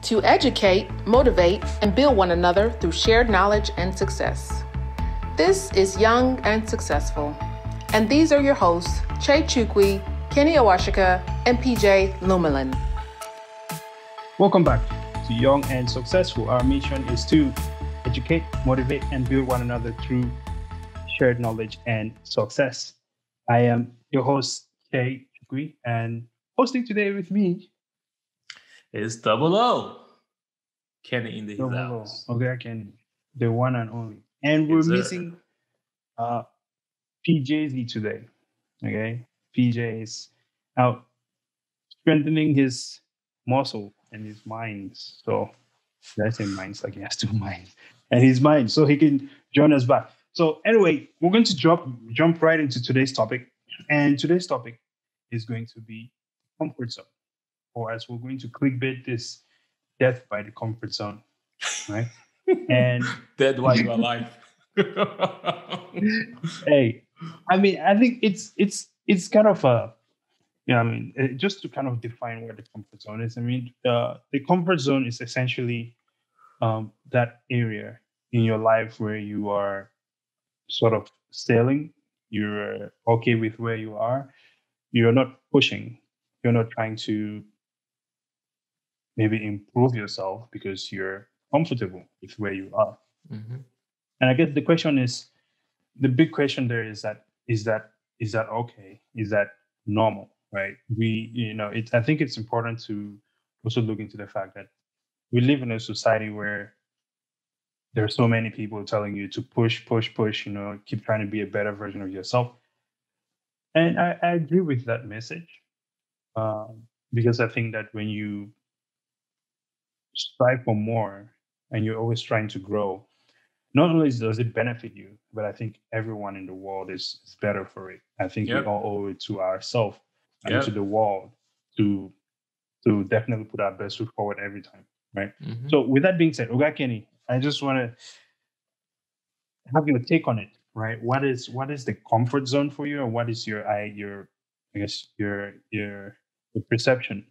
to educate, motivate, and build one another through shared knowledge and success. This is Young and Successful, and these are your hosts, Che Chukwi, Kenny Awashika, and PJ Lumelin. Welcome back to Young and Successful. Our mission is to educate, motivate, and build one another through shared knowledge and success. I am your host, Che Chukwi, and hosting today with me is Double O. Kenny in the Double house. O. Okay, Kenny, the one and only. And we're missing PJZ today. Okay, PJ is out strengthening his muscle and his minds. So did I say minds? Like he has two minds and his mind, so he can join us back. So anyway, we're going to jump right into today's topic, and today's topic is going to be comfort zone, or as we're going to clickbait this, death by the comfort zone, right? And dead while you're alive. Hey, I mean, I think it's kind of a, just to kind of define what the comfort zone is. I mean, the comfort zone is essentially that area in your life where you are sort of sailing. You're okay with where you are. You're not pushing. You're not trying to maybe improve yourself because you're comfortable with where you are. Mm-hmm. And I guess the big question there is that okay? Is that normal, right? I think it's important to also look into the fact that we live in a society where there are so many people telling you to push, keep trying to be a better version of yourself. And I agree with that message because I think that when you strive for more and you're always trying to grow, not only does it benefit you, but I think everyone in the world is better for it. I think we all owe it to ourselves and to the world to definitely put our best foot forward every time, right? Mm-hmm. So with that being said, Oga Kenny, I just want to have your take on it, right? What is the comfort zone for you, and what is your perception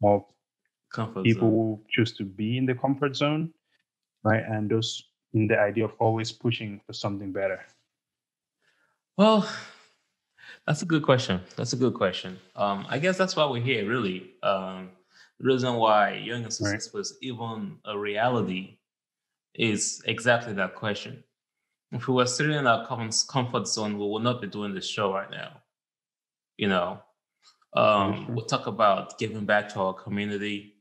of comfort people zone who choose to be in the comfort zone, right? And those in the idea of always pushing for something better. Well, that's a good question. I guess that's why we're here, really. The reason why Young and Successful is even a reality is exactly that question. If we were sitting in our comfort zone, we would not be doing this show right now. We'll talk about giving back to our community.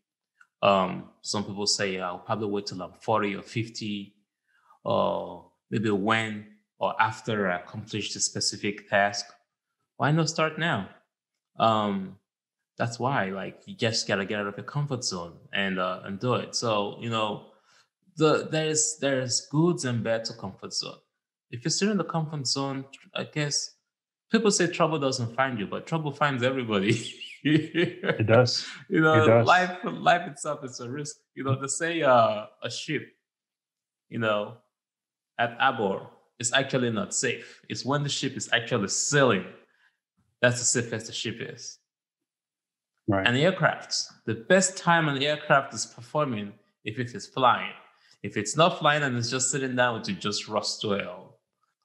Some people say I'll probably wait till I'm 40 or 50, or maybe when or after I accomplish the specific task. Why not start now? That's why, you just gotta get out of your comfort zone and do it. So there's goods and bad to comfort zone. If you're still in the comfort zone, I guess people say trouble doesn't find you, but trouble finds everybody. It does. It does. Life itself is a risk. They say a ship, at Abor is actually not safe. It's when the ship is actually sailing that's the safest the ship is. Right. And aircraft, the best time an aircraft is performing if it is flying. If it's not flying and it's just sitting down, it will just rust to hell.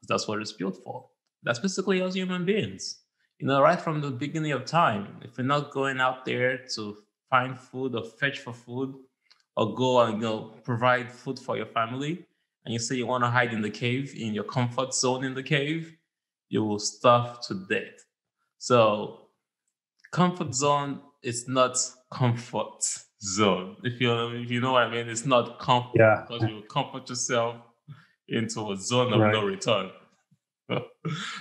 That's what it's built for. That's basically us human beings. Right from the beginning of time, if you're not going out there to find food or fetch for food or go and provide food for your family, and you say you want to hide in the cave, in your comfort zone in the cave, you will starve to death. So comfort zone is not comfort zone. If you know what I mean, it's not comfort because you comfort yourself into a zone of no return.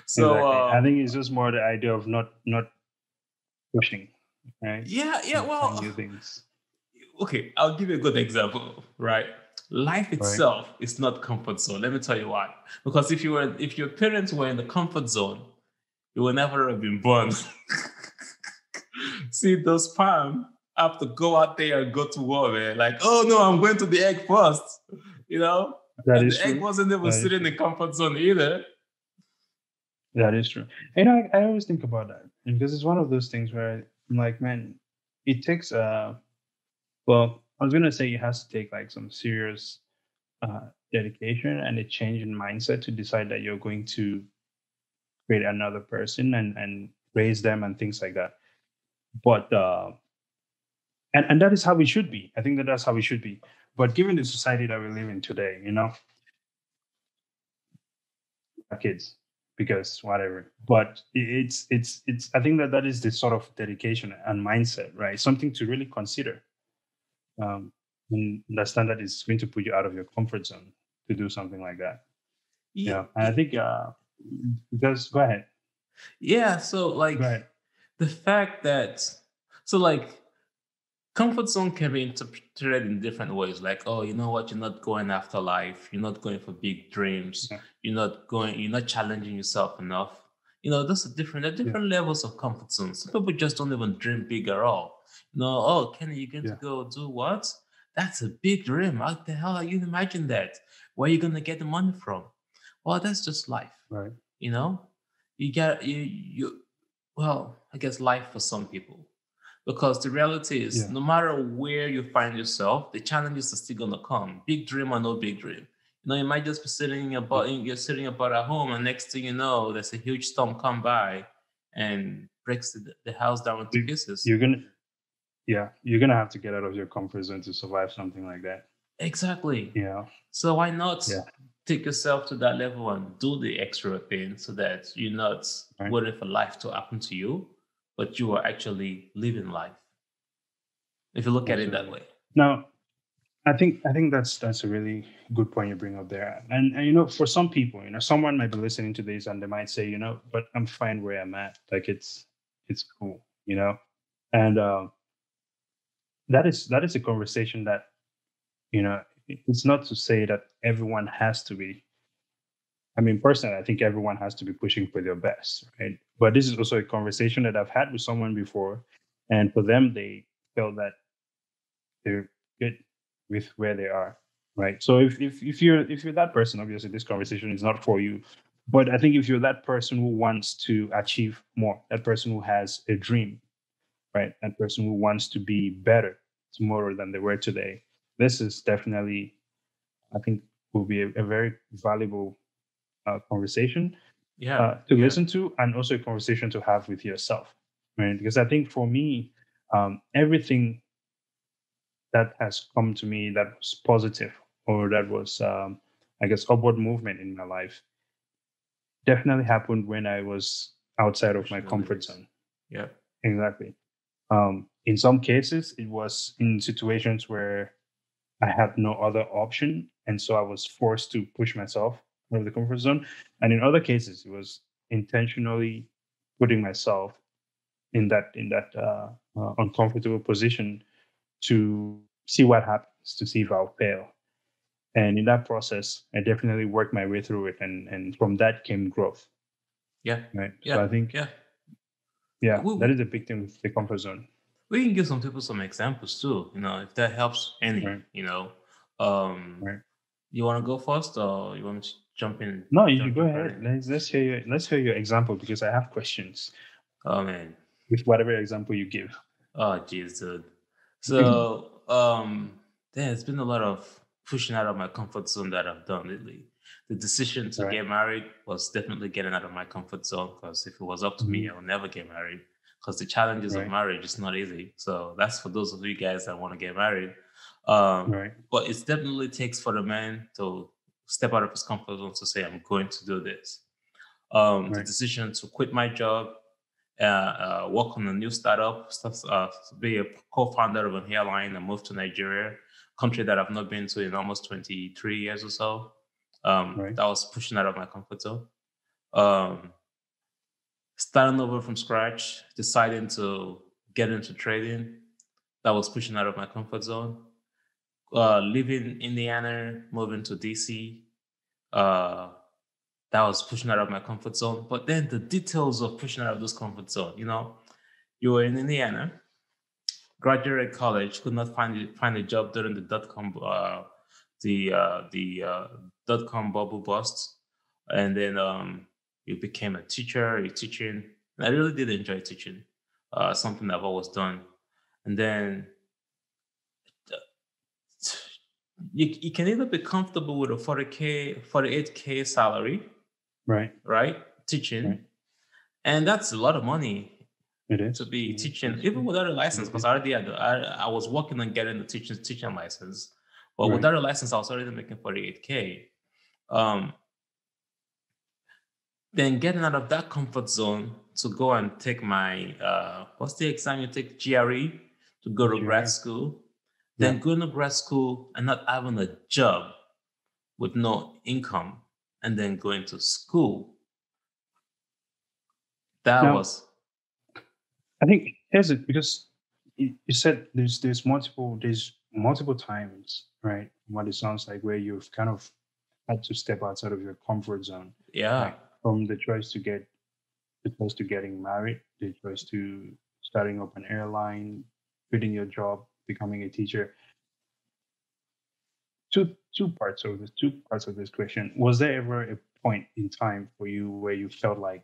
So exactly. I think it's just more the idea of not pushing, right? Well, new things. Okay, I'll give you a good example, right? Life itself is not comfort zone. Let me tell you why. Because if your parents were in the comfort zone, you would never have been born. See, those sperm have to go out there and go to war, man. Like, oh no, I'm going to the egg first. That is the egg true. wasn't even sitting in the comfort zone either. That is true. I always think about that because it's one of those things where I'm like, man, it takes I was gonna say it has to take like some serious dedication and a change in mindset to decide that you're going to create another person and raise them and things like that. But and that is how we should be. I think that that's how we should be. But given the society that we live in today, our kids because whatever. But it's. I think that that is the sort of dedication and mindset, right? Something to really consider. And understand that it's going to put you out of your comfort zone to do something like that. Yeah, Yeah, and I think because go ahead, yeah. So like go ahead. the fact that so like comfort zone can be interpreted in different ways. Like, oh, you know what? You're not going after life. You're not going for big dreams. Yeah, You're not challenging yourself enough. Those are different. There are yeah, different levels of comfort zones. Some people just don't even dream big at all. Oh, Kenny, you're going to yeah, go do what? That's a big dream. How the hell are you imagine that? Where are you going to get the money from? Well, that's just life. right. You know, you get well, I guess life for some people. Because the reality is, Yeah, no matter where you find yourself, the challenges are still gonna come. Big dream or no big dream. You might just be sitting in your yeah. butt, you're sitting about at home, and next thing you know, there's a huge storm come by and breaks the house down into You, pieces. you're gonna yeah, you're gonna have to get out of your comfort zone to survive something like that. Exactly. Yeah, So why not yeah, take yourself to that level and do the extra thing so that you're not right. waiting for life to happen to you, but you are actually living life. If you look at it that Absolutely. way. Now, I think that's a really good point you bring up there. And for some people, someone might be listening to this and they might say, but I'm fine where I'm at. Like it's cool, And that is a conversation that, it's not to say that everyone has to be. I mean, personally, I think everyone has to be pushing for their best, right? But this is also a conversation that I've had with someone before, and for them, they felt that they're good with where they are, right? So if you're that person, obviously this conversation is not for you. But I think if you're that person who wants to achieve more, that person who has a dream, right? That person who wants to be better tomorrow than they were today, this is definitely, I think, will be a very valuable conversation Yeah, to yeah. listen to, and also a conversation to have with yourself, right? Because I think for me, everything that has come to me that was positive or that was, I guess, upward movement in my life definitely happened when I was outside of my Pushing the comfort limits. zone. Yeah. Exactly. In some cases, it was in situations where I had no other option. And so I was forced to push myself out of the comfort zone. And in other cases, it was intentionally putting myself in that uncomfortable position to see what happens, to see if I'll fail. And in that process, I definitely worked my way through it, and from that came growth, Yeah. right? So Yeah. I think, Yeah. yeah, We, that we, is a big thing with the comfort zone, we can give some people some examples too, if that helps any, right? Um, Right. you want to go first or you want me to No, you jump go right ahead. in? Let's hear your example because I have questions Oh man. with whatever example you give. Oh geez, dude. So, there's been a lot of pushing out of my comfort zone that I've done lately. The decision to Right. get married was definitely getting out of my comfort zone because if it was up to me, Mhm. I would never get married because the challenges of Right. marriage is not easy. So that's for those of you guys that want to get married. Um, Right. but it definitely takes for the man to step out of his comfort zone to say, I'm going to do this. The Right. decision to quit my job, work on a new startup, be a co-founder of an airline and move to Nigeria, country that I've not been to in almost 23 years or so. Right. That was pushing out of my comfort zone. Um, Starting over from scratch, deciding to get into trading, that was pushing out of my comfort zone. Leaving Indiana, moving to DC, uh, that was pushing out of my comfort zone. But then the details of pushing out of this comfort zone, you were in Indiana, graduated college, could not find a job during the dot com bubble bust, and then you became a teacher. You're teaching, and I really did enjoy teaching, something I've always done. And then you can either be comfortable with a 40K, 48K salary, Right. right? Teaching. Right. And that's a lot of money It is. to be teaching, It's- even without a license, it because is. I already had I was working on getting the teaching license. But Right. without a license, I was already making 48K. Then getting out of that comfort zone to go and take my what's the exam you take, GRE, to go to grad GRE. school. Then going to grad school and not having a job with no income, and then going to school. That Now, was I think here's it, because you said there's multiple times, right? What it sounds like, where you've kind of had to step outside of your comfort zone. yeah. Like, from the choice to getting married, the choice to starting up an airline, quitting your job, becoming a teacher. Two parts of this question. Was there ever a point in time for you where you felt like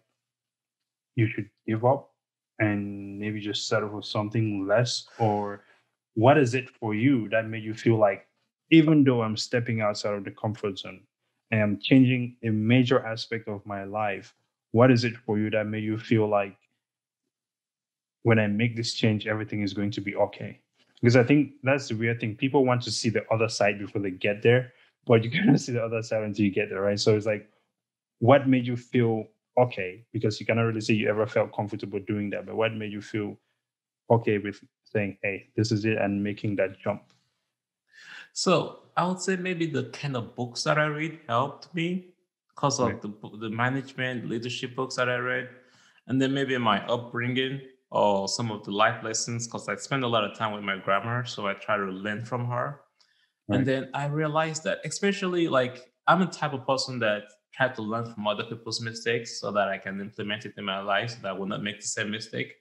you should give up and maybe just settle for something less? Or what is it for you that made you feel like, even though I'm stepping outside of the comfort zone and I'm changing a major aspect of my life, what is it for you that made you feel like, when I make this change, everything is going to be okay? Because I think that's the weird thing. People want to see the other side before they get there, but you cannot see the other side until you get there, right? So it's like, what made you feel okay? Because you cannot really say you ever felt comfortable doing that, but what made you feel okay with saying, hey, this is it, and making that jump? So I would say maybe the kind of books that I read helped me because of Right. the management, leadership books that I read, and then maybe my upbringing or some of the life lessons, because I spend a lot of time with my grandma, so I try to learn from her. And Right. then I realized that, especially like I'm a type of person that try to learn from other people's mistakes so that I can implement it in my life so that I will not make the same mistake.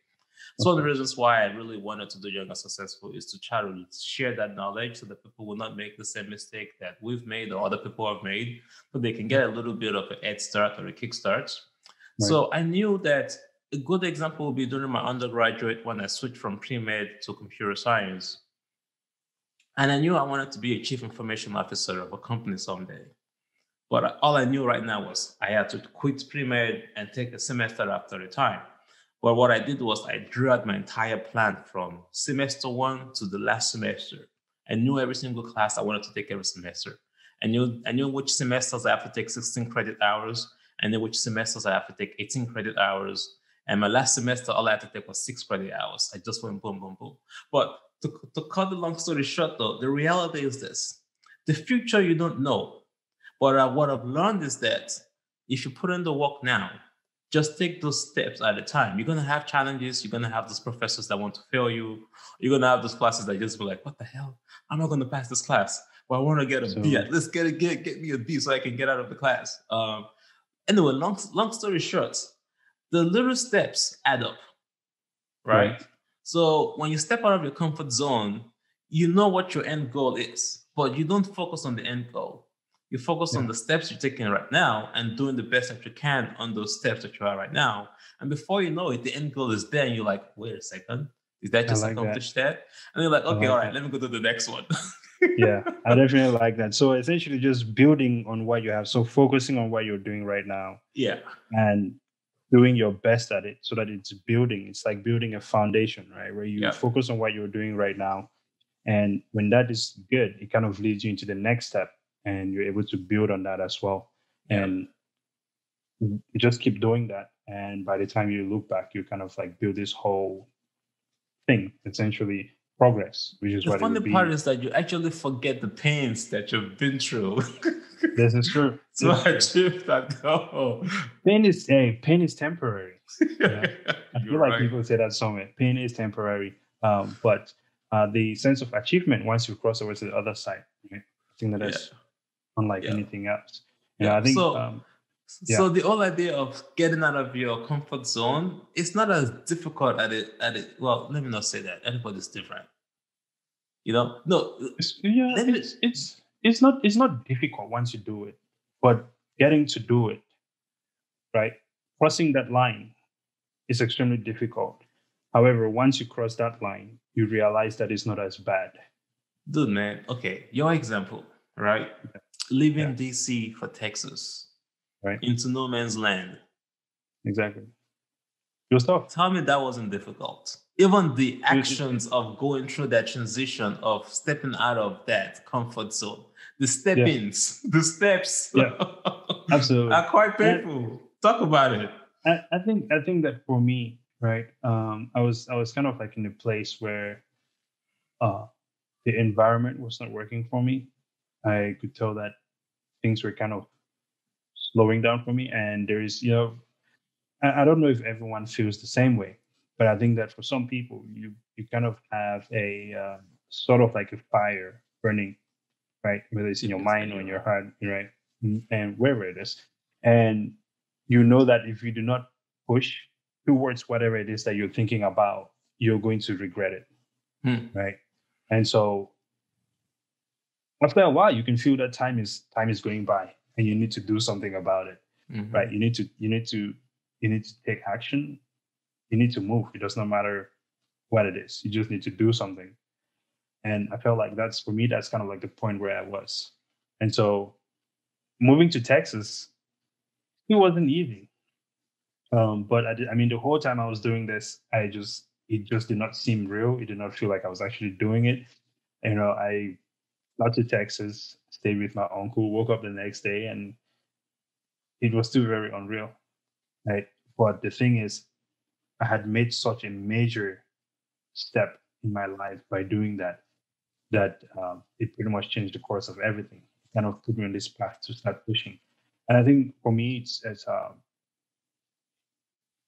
So one of the reasons why I really wanted to do Young and Successful is to try to share that knowledge so that people will not make the same mistake that we've made or other people have made, but they can get a little bit of a head start or a kickstart. Right. So I knew that a good example would be during my undergraduate when I switched from pre-med to computer science. And I knew I wanted to be a chief information officer of a company someday. But all I knew right now was I had to quit pre-med and take a semester after a time. But what I did was I drew out my entire plan from semester one to the last semester. I knew every single class I wanted to take every semester. I knew which semesters I have to take 16 credit hours. I knew which semesters I have to take 18 credit hours. And my last semester, all I had to take was 6 credit hours. I just went boom, boom, boom. But to cut the long story short, though, the reality is this: the future you don't know. But what I've learned is that if you put in the work now, just take those steps at a time. You're gonna have challenges. You're gonna have those professors that want to fail you. You're gonna have those classes that just be like, "What the hell? I'm not gonna pass this class. Well, I want to get a B. So, Let's get me a B so I can get out of the class." Anyway, long story short, the little steps add up, right? right. So when you step out of your comfort zone, you know what your end goal is, but you don't focus on the end goal. You focus on Yeah. the steps you're taking right now and doing the best that you can on those steps that you are right now. And before you know it, the end goal is there, and you're like, wait a second, did that I just like that. accomplish that? And you're like, I okay, like all right, that. let me go to the next one. Yeah, I definitely like that. So essentially, just building on what you have. So focusing on what you're doing right now Yeah, and doing your best at it, so that it's building. It's like building a foundation, right? Where you yeah, focus on what you're doing right now, and when that is good, it kind of leads you into the next step, and you're able to build on that as well. yeah. And you just keep doing that, and by the time you look back, you kind of like build this whole thing, essentially progress, which is The what it funny would part be. is that you actually forget the pains that you've been through This is true. to This is true. achieve that goal. Pain is temporary. Yeah. I You're feel like right. people say that somewhere. Pain is temporary, but the sense of achievement once you cross over to the other side, right? I think that Yeah, is unlike yeah, anything else. yeah. I think, yeah, So the whole idea of getting out of your comfort zone is not as difficult at it. Well, let me not say that. Everybody's different. You know? No, yeah, let me it's not difficult once you do it, but getting to do it, right? Crossing that line is extremely difficult. However, once you cross that line, you realize that it's not as bad. Dude, man. Okay, your example, right? Leaving DC for Texas, right, into no man's land. exactly. It was tough. Tell me that wasn't difficult. Even the It- actions of going through that transition of stepping out of that comfort zone, the yeah, step-ins, the steps yeah, absolutely. are quite And painful. Talk about it. I think that for me, right, I was kind of like in a place where uh the environment was not working for me. I could tell that things were kind of slowing down for me, and there is, I don't know if everyone feels the same way, but I think that for some people, you kind of have a sort of like a fire burning, right? Whether it's in Deep your inside mind or you. in your heart, right? And wherever it is, and you know that if you do not push towards whatever it is that you're thinking about, you're going to regret it, Hmm. right? And so after a while, you can feel that time is going by, and you need to do something about it, right? Mhm. You need to take action. You need to move. It does not matter what it is. You just need to do something. And I felt like that's for me. That's kind of like the point where I was. And so moving to Texas, it wasn't easy. But I mean, the whole time I was doing this, it just did not seem real. It did not feel like I was actually doing it. I got to Texas, stayed with my uncle, woke up the next day, and it was still very unreal, right? But the thing is, I had made such a major step in my life by doing that it pretty much changed the course of everything. Kind of put me on this path to start pushing. And I think for me,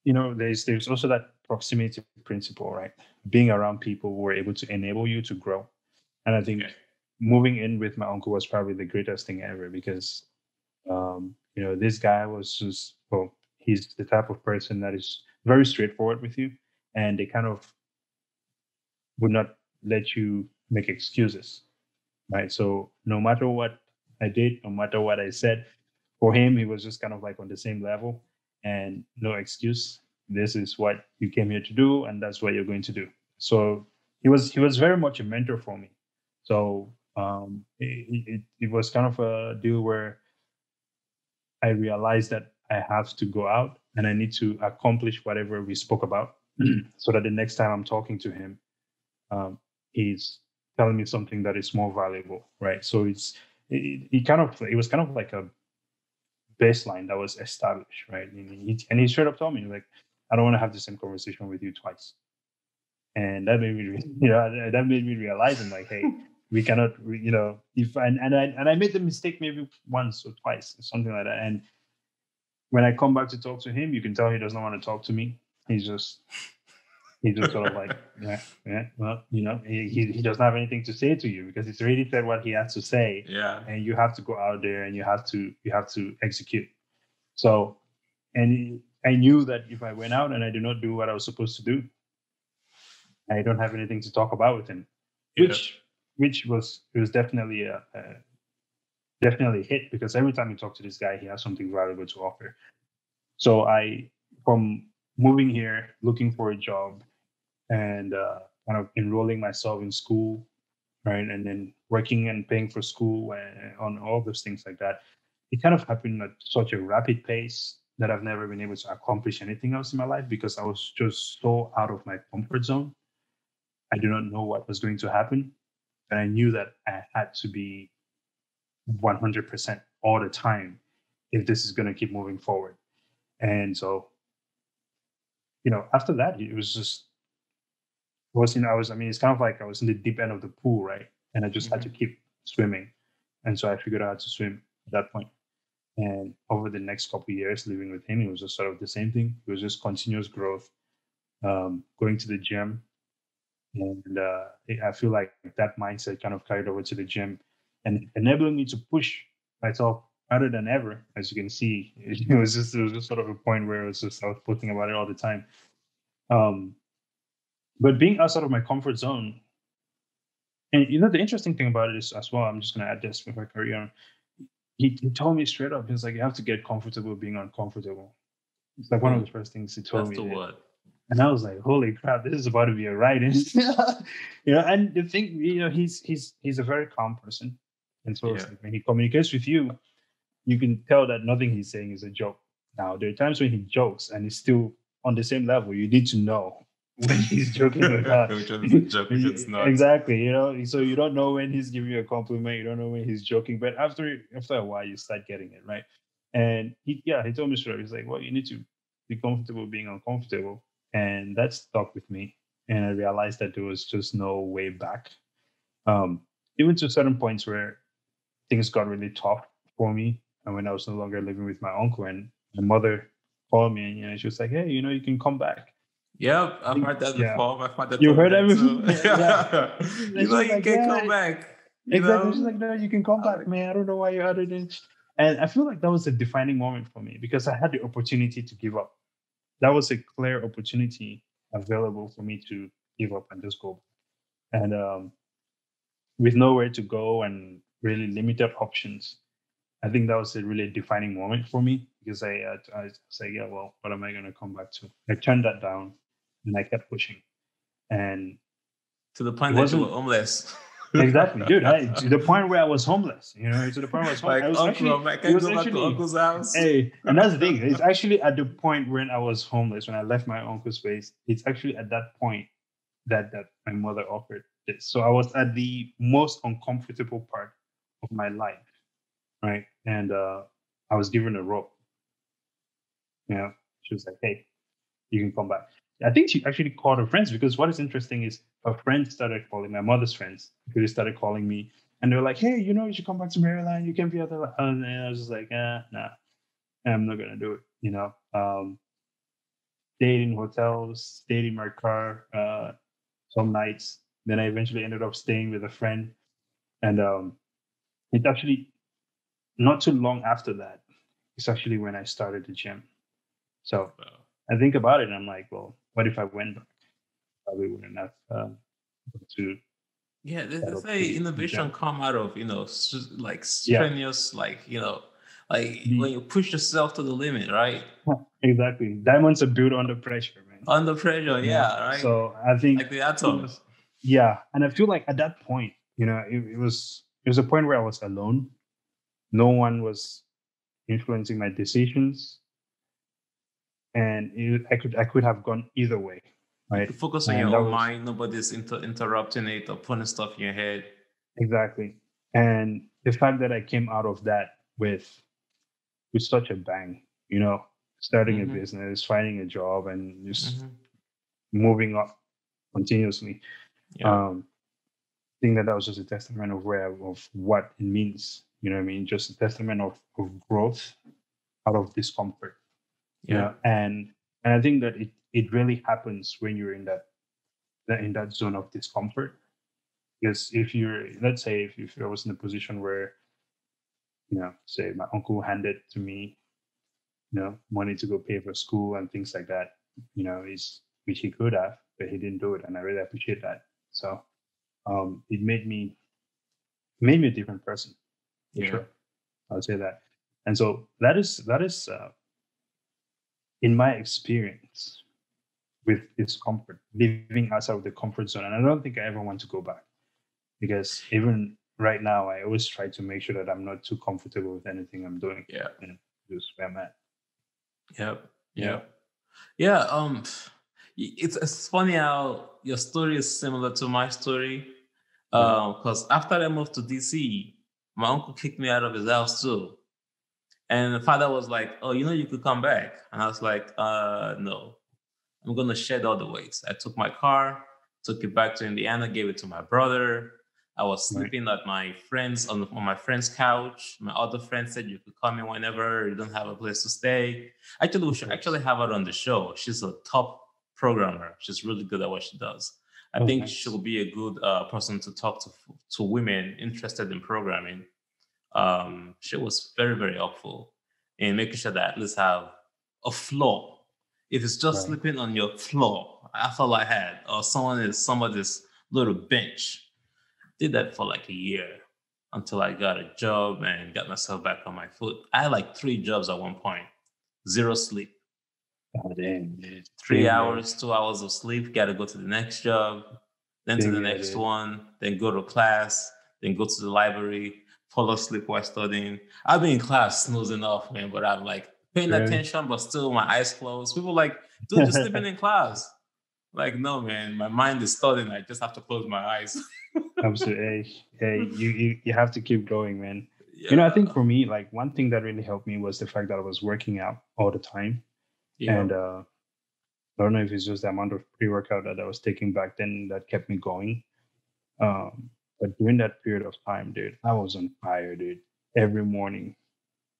there's also that proximity principle, right? Being around people who are able to enable you to grow. And I think Okay. moving in with my uncle was probably the greatest thing ever because this guy was just, well, he's the type of person that is very straightforward with you, and they kind of would not let you make excuses, right? So no matter what I did, no matter what I said, for him, he was just kind of like on the same level and no excuse. This is what you came here to do, and that's what you're going to do. So he was very much a mentor for me. So it was kind of a deal where I realized that I have to go out and I need to accomplish whatever we spoke about, so that the next time I'm talking to him, um, he's telling me something that is more valuable, right? So it was kind of like a baseline that was established, right? And he straight up told me like, I don't want to have the same conversation with you twice, and that made me, that made me realize, I'm like, hey, we cannot, if and I made the mistake maybe once or twice, or something like that, and when I come back to talk to him, you can tell he does not want to talk to me. He's just sort of like, yeah, yeah. Well, he doesn't have anything to say to you because he's already said what he has to say, Yeah. and you have to go out there and you have to execute. So, and I knew that if I went out and I did not do what I was supposed to do, I don't have anything to talk about with him, Yeah. which was it was definitely definitely a hit because every time you talk to this guy, he has something valuable to offer. So from moving here, looking for a job, and kind of enrolling myself in school, right, and then working and paying for school and on all those things like that, it kind of happened at such a rapid pace that I've never been able to accomplish anything else in my life because I was just so out of my comfort zone. I do not know what was going to happen, and I knew that I had to be 100% all the time if this is going to keep moving forward. And so, after that, it was just it's kind of like I was in the deep end of the pool, right? And I just had to Mhm. keep swimming. And so I figured out how to swim at that point. And over the next couple of years living with him, it was just sort of the same thing. It was just continuous growth, going to the gym. And I feel like that mindset kind of carried over to the gym and enabling me to push myself harder than ever. As you can see, it was just sort of a point where I was posting about it all the time. Um, but being outside of my comfort zone, and the interesting thing about it is as well, I'm just going to add this before I carry on. He told me straight up, he's like, you have to get comfortable being uncomfortable. It's like one of the Boom. first things he told That's me. the word. And I was like, holy crap, this is about to be a ride. And, and the thing, he's a very calm person. And so it's like when he communicates with you, you can tell that nothing he's saying is a joke. Now, there are times when he jokes and he's still on the same level. You need to know when he's joking or not. Which one's a joke, which is not. Exactly. So you don't know when he's giving you a compliment. You don't know when he's joking. But after a while, you start getting it, right? And he told me straight. He's like, well, you need to be comfortable being uncomfortable. And that stuck with me. And I realized that there was just no way back. Even to certain points where things got really tough for me. And when I was no longer living with my uncle, and my mother called me, and she was like, hey, you can come back. Yep, I've heard that before. I've heard that. You heard that before? You can come back. Exactly. She's like, no, you can come back, man. I don't know why you added it. And I feel like that was a defining moment for me because I had the opportunity to give up. That was a clear opportunity available for me to give up and just go. And with nowhere to go and really limited options, I think that was a really defining moment for me because I say, yeah, well, what am I going to come back to? I turned that down and I kept pushing. And to the point that you were homeless. Exactly, dude. To the point where I was homeless, to the point where I was homeless. Like, I was I can't go back to uncle's house. Hey, and that's the thing. It's actually at the point when I was homeless, when I left my uncle's place, it's actually at that point that my mother offered this. So I was at the most uncomfortable part of my life, right? And I was given a rope. She was like, hey, you can come back. I think she actually called her friends because what is interesting is her friends started calling, my mother's friends, because they started calling me and they were like, hey, you should come back to Maryland. You can be at the, and I was just like, nah, I'm not going to do it. Stayed in hotels, stayed in my car some nights. Then I eventually ended up staying with a friend. And it's actually not too long after that. It's actually when I started the gym. So I think about it and I'm like, well, what if I went back? Probably wouldn't have to. Yeah, they say innovation come out of like strenuous, like when you push yourself to the limit, right? Exactly. Diamonds are built under pressure, man. Under pressure, yeah, right. So I think like the atoms. And I feel like at that point, it was a point where I was alone. No one was influencing my decisions. And I could have gone either way, right? You focus on your own mind. Nobody's interrupting it or putting stuff in your head. Exactly. And the fact that I came out of that with such a bang, starting a business, finding a job, and just moving up continuously. I think that was just a testament of what it means. You know what I mean? Just a testament of growth out of discomfort. And I think that it really happens when you're in that zone of discomfort. Because let's say if I was in a position where, say my uncle handed to me, money to go pay for school and things like that, which he could have, but he didn't do it, and I really appreciate that. So, it made me a different person. For sure, I would say that. And so that is. In my experience with discomfort, living outside of the comfort zone. And I don't think I ever want to go back because even right now, I always try to make sure that I'm not too comfortable with anything I'm doing. Yeah. Just where I'm at. Yep. It's funny how your story is similar to my story. Because after I moved to DC, my uncle kicked me out of his house too. And the father was like, oh, you could come back. And I was like, no, I'm going to shed all the weight. I took my car, took it back to Indiana, gave it to my brother. I was sleeping at my friend's on my friend's couch. My other friend said you could come in whenever you don't have a place to stay. Actually, we should actually have her on the show. She's a top programmer. She's really good at what she does. I think she'll be a good person to talk to women interested in programming. She was very, very helpful in making sure that I at least have a floor. If it's just sleeping on your floor, that's all I had. Or somebody's little bench. Did that for like a year until I got a job and got myself back on my foot. I had like 3 jobs at one point. 0 sleep. Oh, damn, dude. 3 hours, 2 hours of sleep, gotta go to the next job, then to the next one, then go to class, then go to the library, fall asleep while studying. I've been in class snoozing off, man, but I'm like paying attention, but still my eyes closed. People like, dude, you're sleeping in class. Like, no, man, my mind is studying. I just have to close my eyes. Absolutely. Hey, you have to keep going, man. Yeah. I think for me, like one thing that really helped me was the fact that I was working out all the time. Yeah. And I don't know if it's just the amount of pre-workout that I was taking back then that kept me going. But during that period of time, dude, I was on fire, dude. Every morning,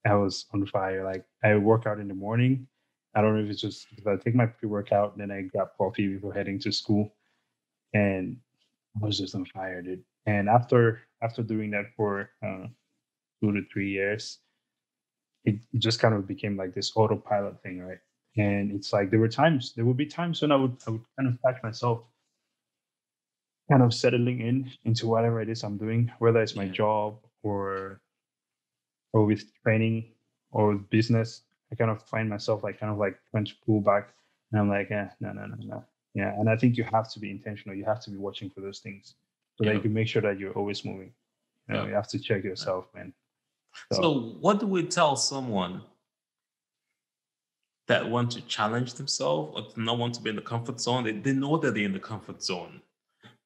I was on fire. Like I work out in the morning. I don't know if it's just because I take my pre-workout, then I grab coffee before heading to school, and I was just on fire, dude. And after doing that for 2 to 3 years, it just kind of became like this autopilot thing, right? And it's like there would be times when I would kind of catch myself kind of settling into whatever it is I'm doing, whether it's my job or with training or with business. I kind of find myself like kind of like trying to pull back, and I'm like, no. Yeah, and I think you have to be intentional. You have to be watching for those things so that you can make sure that you're always moving. You have to check yourself, man. So what do we tell someone that want to challenge themselves or do not want to be in the comfort zone? They know that they're in the comfort zone,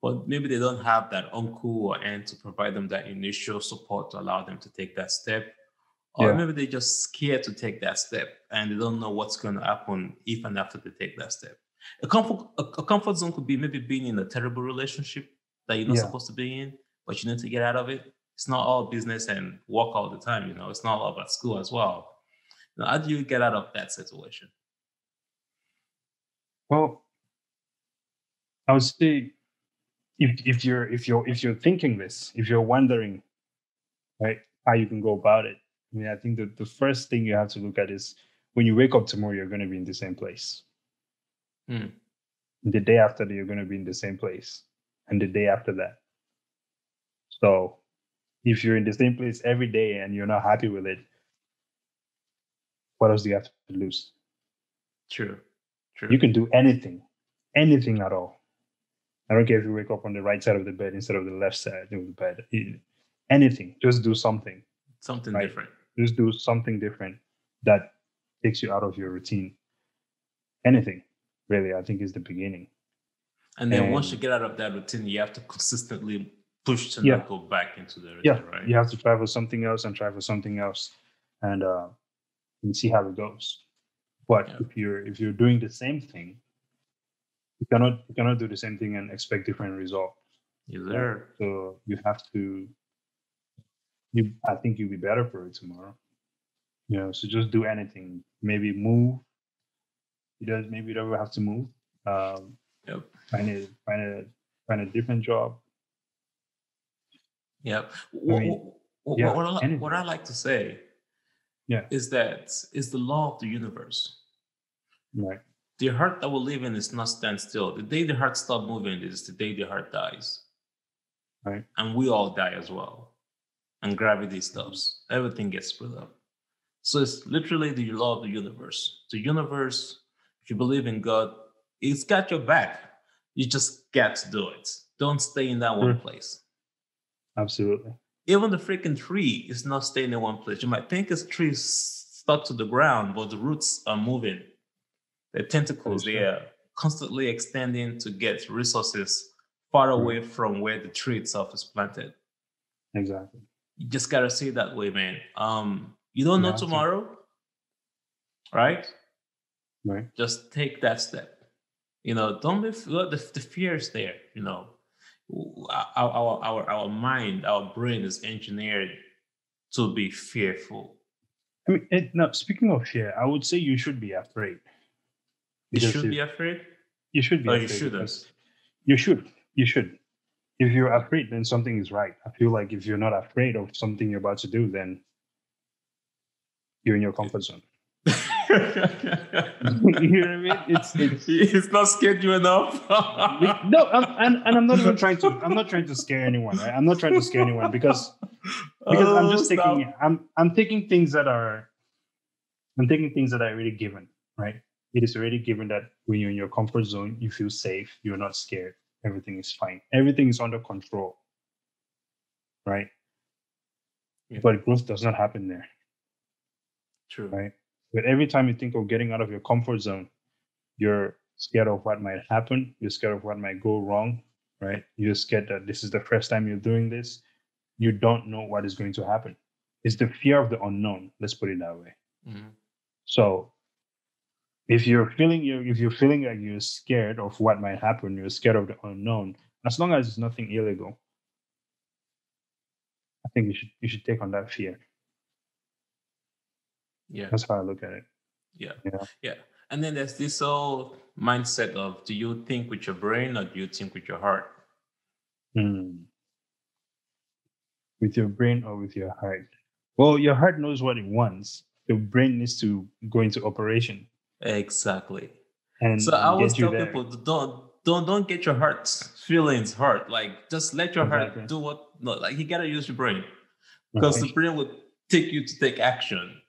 but maybe they don't have that uncle or aunt to provide them that initial support to allow them to take that step. Or maybe they're just scared to take that step and they don't know what's going to happen if and after they take that step. A comfort zone could be maybe being in a terrible relationship that you're not supposed to be in, but you need to get out of it. It's not all business and work all the time, It's not all about school as well. How do you get out of that situation? Well, I would say if you're thinking this, if you're wondering, right, how you can go about it. I mean, I think that the first thing you have to look at is when you wake up tomorrow, you're going to be in the same place. The day after that, you're going to be in the same place, and the day after that. So if you're in the same place every day and you're not happy with it, what else do you have to lose? True. You can do anything at all. I don't care if you wake up on the right side of the bed instead of the left side of the bed. Anything, just do something. Something different. Just do something different that takes you out of your routine. Anything, really, I think is the beginning. And then once you get out of that routine, you have to consistently push to not go back into the routine, right? You have to try for something else and and see how it goes. But if you're doing the same thing, you cannot do the same thing and expect different results. Yes, sir. So you have to. I think you'll be better for it tomorrow. So just do anything. Maybe move. Maybe you don't have to move. Find a different job. Yep. What I like to say is that it's the law of the universe. Right. The heart that we live in is not stand still. The day the heart stops moving is the day the heart dies. Right. And we all die as well. And gravity stops. Everything gets split up. So it's literally the law of the universe. The universe, if you believe in God, it's got your back. You just got to do it. Don't stay in that one place. Absolutely. Even the freaking tree is not staying in one place. You might think it's tree stuck to the ground, but the roots are moving. The tentacles, they are constantly extending to get resources far away from where the tree itself is planted. Exactly. You just gotta see it that way, man. You don't know tomorrow, right? Right. Just take that step. Don't be the fear is there. Our mind, our brain is engineered to be fearful. I mean, now speaking of fear, I would say you should be afraid. You should be afraid. You should be. Or afraid. You shouldn't. You should. If you're afraid, then something is right. I feel like if you're not afraid of something you're about to do, then you're in your comfort zone. You know what I mean? It's not scared you enough. No, I'm not even trying to. I'm not trying to scare anyone. Right? I'm not trying to scare anyone because I'm just taking. I'm taking things that are. I'm taking things that are already given. Right. it is already given that when you're in your comfort zone, you feel safe, you're not scared, everything is fine, everything is under control, right? Yeah. But growth does not happen there, True. right? But every time you think of getting out of your comfort zone, you're scared of what might happen, you're scared of what might go wrong, right? You're scared that this is the first time you're doing this. You don't know what is going to happen. It's the fear of the unknown. Let's put it that way. Mhm. So if you're feeling like you're scared of what might happen, you're scared of the unknown, as long as it's nothing illegal, I think you should take on that fear. Yeah. That's how I look at it. Yeah. Yeah. Yeah. And then there's this whole mindset of, do you think with your brain or do you think with your heart? With your brain or with your heart? Well, your heart knows what it wants. Your brain needs to go into operation Exactly. and, So I and always get you tell there. people, don't get your heart's feelings hurt. Like, just let your Exactly. heart do what. No, like, you gotta use your brain, because the Right. brain would take you to take action.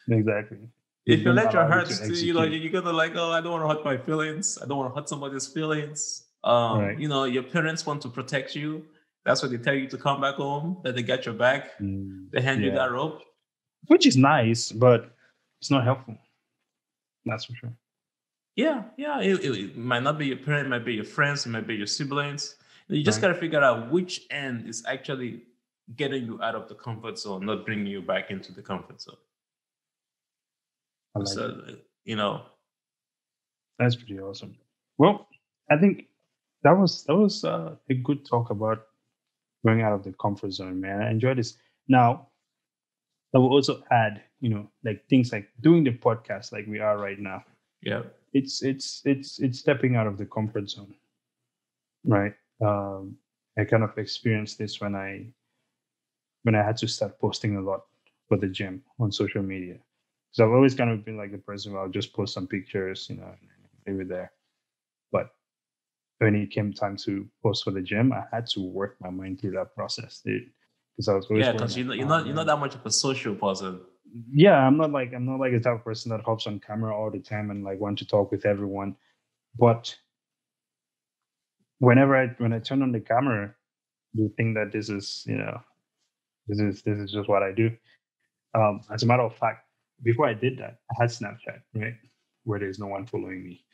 Exactly. If you don't let your allow you heart, to you're execute. gonna like, oh, I don't want to hurt my feelings. I don't want to hurt somebody's feelings. Right. Your parents want to protect you. That's why they tell you to come back home. That they got your back. They hand you Yeah. that rope. Which is nice, but it's not helpful. That's for sure. Yeah. It might not be your parent, it might be your friends, it might be your siblings. You just Right. gotta figure out which end is actually getting you out of the comfort zone, not bringing you back into the comfort zone. I like So, it. That's pretty awesome. Well, I think that was a good talk about going out of the comfort zone, man. I enjoyed this. Now, I will also add, like things like doing the podcast like we are right now. yeah. It's stepping out of the comfort zone, right? I kind of experienced this when I had to start posting a lot for the gym on social media. So I've always kind of been like the person where I'll just post some pictures, and leave it there. But when it came time to post for the gym, I had to work my mind through that process, dude. Because I was always Yeah, worried, because like, you're not that much of a social person. yeah, I'm not like the type of person that hops on camera all the time and like want to talk with everyone. But when I turn on the camera, you think that this is just what I do. As a matter of fact, before I did that, I had Snapchat, right, where there's no one following me,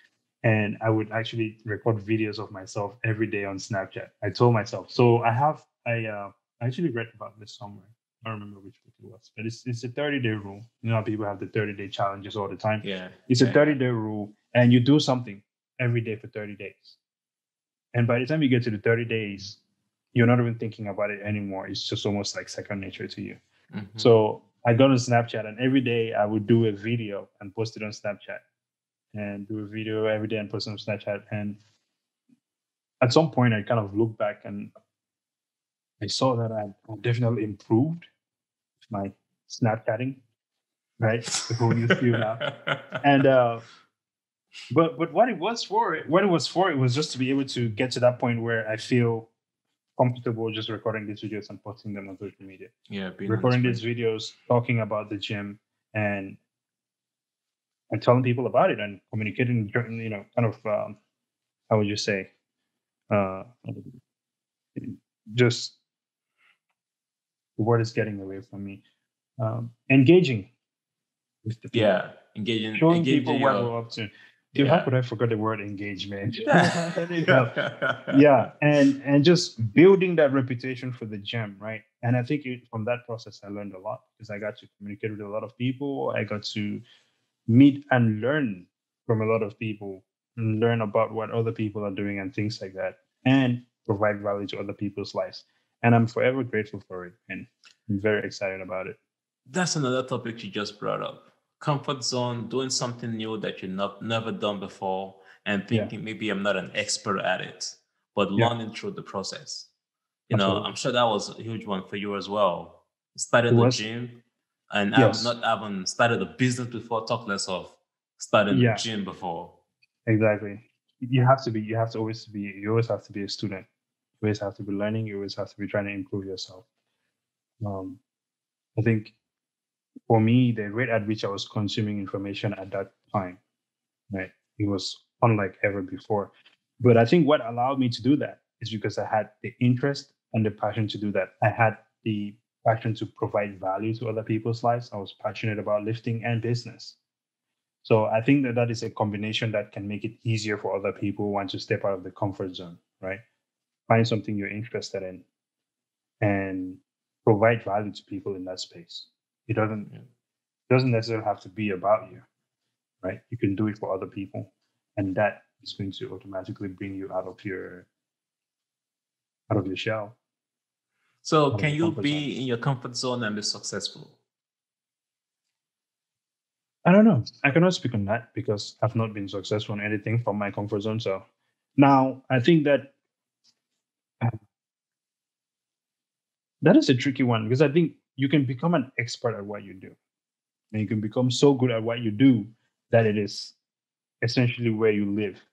and I would actually record videos of myself every day on Snapchat. I told myself. So I actually read about this somewhere. I don't remember which book it was, but it's a 30-day rule. You know how people have the 30-day challenges all the time. Yeah. It's a 30-day rule, and you do something every day for 30 days. And by the time you get to the 30 days, you're not even thinking about it anymore. It's just almost like second nature to you. Mhm. So I got on Snapchat, and every day I would do a video and post it on Snapchat, and do a video every day and post it on Snapchat. And at some point, I kind of looked back and I saw that I definitely improved my Snapchatting, right? The whole new skill now. And but what it was for, it was just to be able to get to that point where I feel comfortable just recording these videos and posting them on social media. Yeah, Recording these videos, talking about the gym, and telling people about it, and communicating, kind of, how would you say, uh, just the word is getting away from me. Engaging with the people. Yeah, engaging, Showing people what we're up to. Dude, how Yeah. could I forget the word engagement? yeah. Yeah, and just building that reputation for the gym, right? And I think from that process, I learned a lot, because I got to communicate with a lot of people. I got to meet and learn from a lot of people, and learn about what other people are doing and things like that, and provide value to other people's lives. And I'm forever grateful for it, and I'm very excited about it. That's another topic you just brought up. Comfort zone, doing something new that you've never done before, and thinking maybe I'm not an expert at it, but Yeah. learning through the process. Absolutely. I'm sure that was a huge one for you as well. Started It the was. gym, and Yes. I've not even started a business before, talk less of starting the Yeah. gym before. Exactly. You always have to be a student. You always have to be learning. You always have to be trying to improve yourself. I think for me, the rate at which I was consuming information at that time, right? It was unlike ever before. But I think what allowed me to do that is because I had the interest and the passion to do that. I had the passion to provide value to other people's lives. I was passionate about lifting and business. So I think that is a combination that can make it easier for other people who want to step out of the comfort zone, right? Find something you're interested in and provide value to people in that space. It doesn't necessarily have to be about you, right? You can do it for other people, and that is going to automatically bring you out of your shell. So can you be in your comfort zone and be successful? I don't know. I cannot speak on that because I've not been successful in anything from my comfort zone. So now I think that that is a tricky one because I think you can become an expert at what you do. And you can become so good at what you do that it is essentially where you live.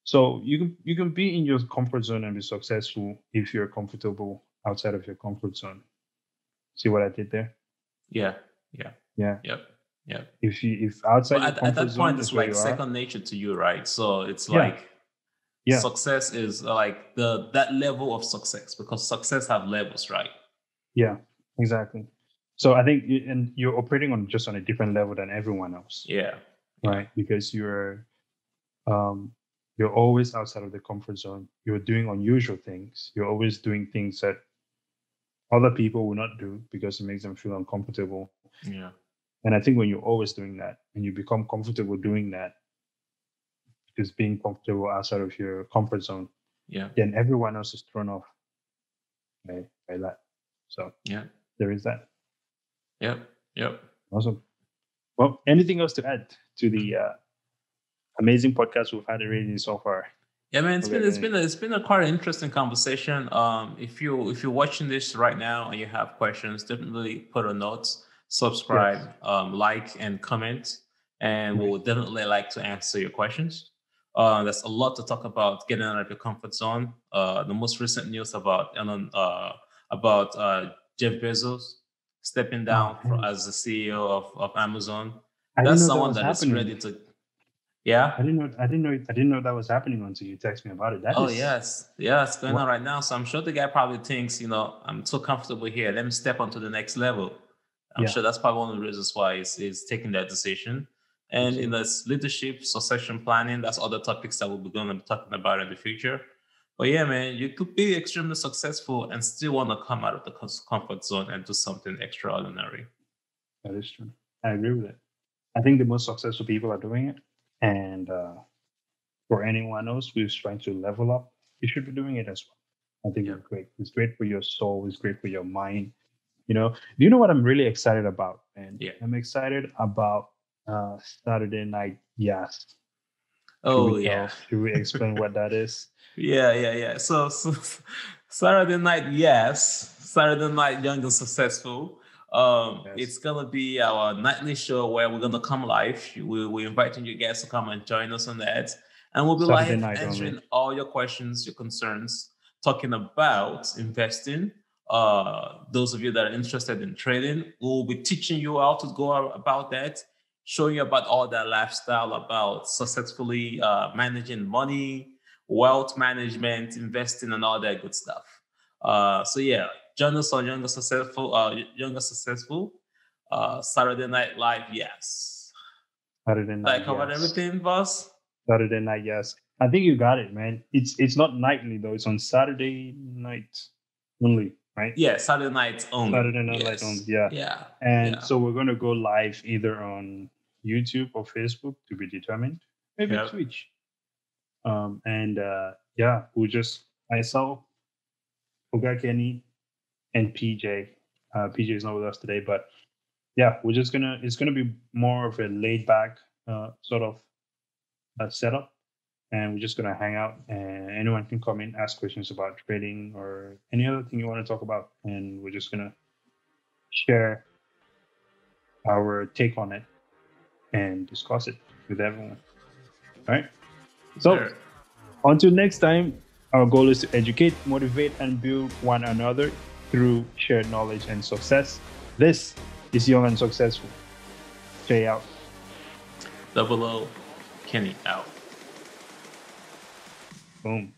So you can be in your comfort zone and be successful if you're comfortable outside of your comfort zone. See what I did there? Yeah. Yeah. Yep. Yeah. If outside your comfort at that zone point, it's like second nature to you, right? So it's like success is like that level of success, because success have levels, right? Yeah, exactly. So I think and you're operating on just on a different level than everyone else. Yeah. Right. Because you're always outside of the comfort zone. You're doing unusual things. You're always doing things that other people will not do because it makes them feel uncomfortable. Yeah. And I think when you're always doing that and you become comfortable doing that, because being comfortable outside of your comfort zone, then everyone else is thrown off by that. So there is that. Yep. Awesome. Well, anything else to add to the amazing podcast we've had already so far? Yeah, man, it's been a quite interesting conversation. If you're watching this right now and you have questions, definitely put a note, subscribe, like, and comment, and we'll definitely like to answer your questions. There's a lot to talk about getting out of your comfort zone. The most recent news about Jeff Bezos stepping down as the CEO of Amazon. That's someone that is ready to. Yeah, I didn't know that was happening until you text me about it. Yes, it's going on right now. So I'm sure the guy probably thinks, I'm so comfortable here. Let me step onto the next level. I'm sure that's probably one of the reasons why he's taking that decision. And in this leadership, succession planning, that's other topics that we'll be going to be talking about in the future. But yeah, man, you could be extremely successful and still want to come out of the comfort zone and do something extraordinary. That is true. I agree with it. I think the most successful people are doing it. And for anyone else who's trying to level up, you should be doing it as well. I think it's great. It's great for your soul. It's great for your mind. Do you know what I'm really excited about? And I'm excited about Saturday Night YAS. Should we explain what that is? Yeah. So Saturday Night YAS, Saturday Night Young and Successful. It's gonna be our nightly show where we're gonna come live. We're inviting you guys to come and join us on that, and we'll be Saturday live answering all your questions, your concerns, talking about investing. Those of you that are interested in trading, we'll be teaching you how to go about that, showing you about all that lifestyle, about successfully managing money, wealth management, investing, and all that good stuff. Join us on Younger Successful, Saturday Night Live, YAS. Saturday Night, covered everything, boss? Saturday Night, YAS. I think you got it, man. It's not nightly, though. It's on Saturday night only, right? Yeah, Saturday night only. Saturday Night only, yeah. And so we're going to go live either on YouTube or Facebook to be determined. Maybe Twitch. Myself, Oga Kenny, and PJ. PJ is not with us today, but it's gonna be more of a laid back sort of setup, and we're just gonna hang out, and anyone can come in, ask questions about trading or any other thing you want to talk about, and we're just gonna share our take on it and discuss it with everyone. All right. So until next time, our goal is to educate, motivate, and build one another through shared knowledge and success. This is Young and Successful. Stay out. Double O. Kenny out. Boom.